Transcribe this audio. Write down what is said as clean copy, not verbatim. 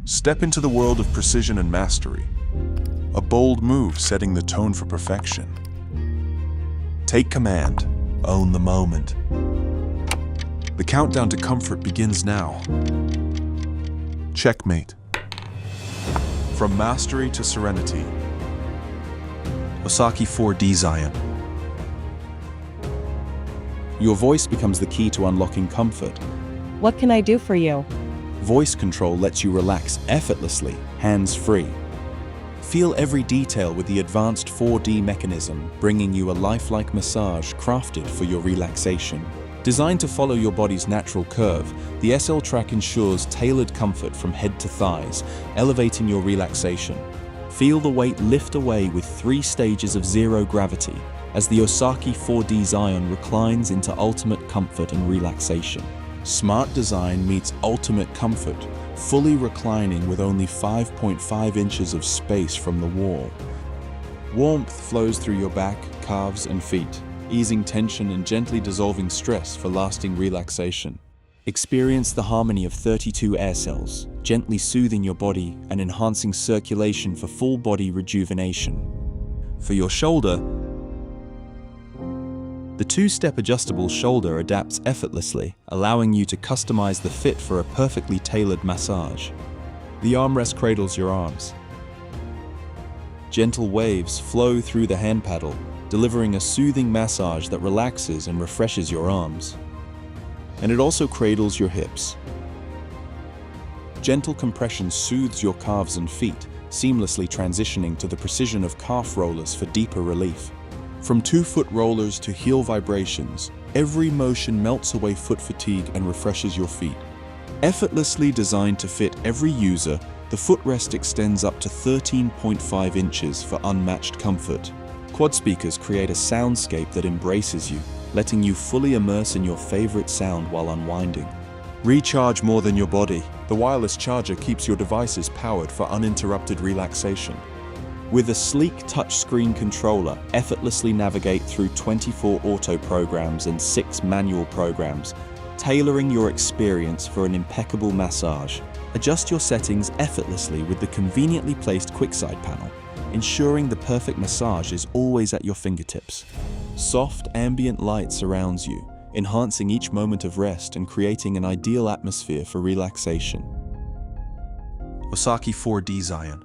Step into the world of precision and mastery. A bold move setting the tone for perfection. Take command. Own the moment. The countdown to comfort begins now. Checkmate. From mastery to serenity. Osaki 4D Zion. Your voice becomes the key to unlocking comfort. What can I do for you? Voice control lets you relax effortlessly, hands-free. Feel every detail with the advanced 4D mechanism, bringing you a lifelike massage crafted for your relaxation. Designed to follow your body's natural curve, the SL Track ensures tailored comfort from head to thighs, elevating your relaxation. Feel the weight lift away with 3 stages of zero gravity as the Osaki 4D Zion reclines into ultimate comfort and relaxation. Smart design meets ultimate comfort, fully reclining with only 5.5 inches of space from the wall. Warmth flows through your back, calves, and feet, easing tension and gently dissolving stress for lasting relaxation. Experience the harmony of 32 air cells, gently soothing your body and enhancing circulation for full body rejuvenation. For your shoulder, the 2-step adjustable shoulder adapts effortlessly, allowing you to customize the fit for a perfectly tailored massage. The armrest cradles your arms. Gentle waves flow through the hand paddle, delivering a soothing massage that relaxes and refreshes your arms. And it also cradles your hips. Gentle compression soothes your calves and feet, seamlessly transitioning to the precision of calf rollers for deeper relief. From 2-foot rollers to heel vibrations, every motion melts away foot fatigue and refreshes your feet. Effortlessly designed to fit every user, the footrest extends up to 13.5 inches for unmatched comfort. Quad speakers create a soundscape that embraces you, letting you fully immerse in your favorite sound while unwinding. Recharge more than your body. The wireless charger keeps your devices powered for uninterrupted relaxation. With a sleek touchscreen controller, effortlessly navigate through 24 auto programs and 6 manual programs, tailoring your experience for an impeccable massage. Adjust your settings effortlessly with the conveniently placed QuickSide panel, ensuring the perfect massage is always at your fingertips. Soft ambient light surrounds you, enhancing each moment of rest and creating an ideal atmosphere for relaxation. Osaki 4D Zion.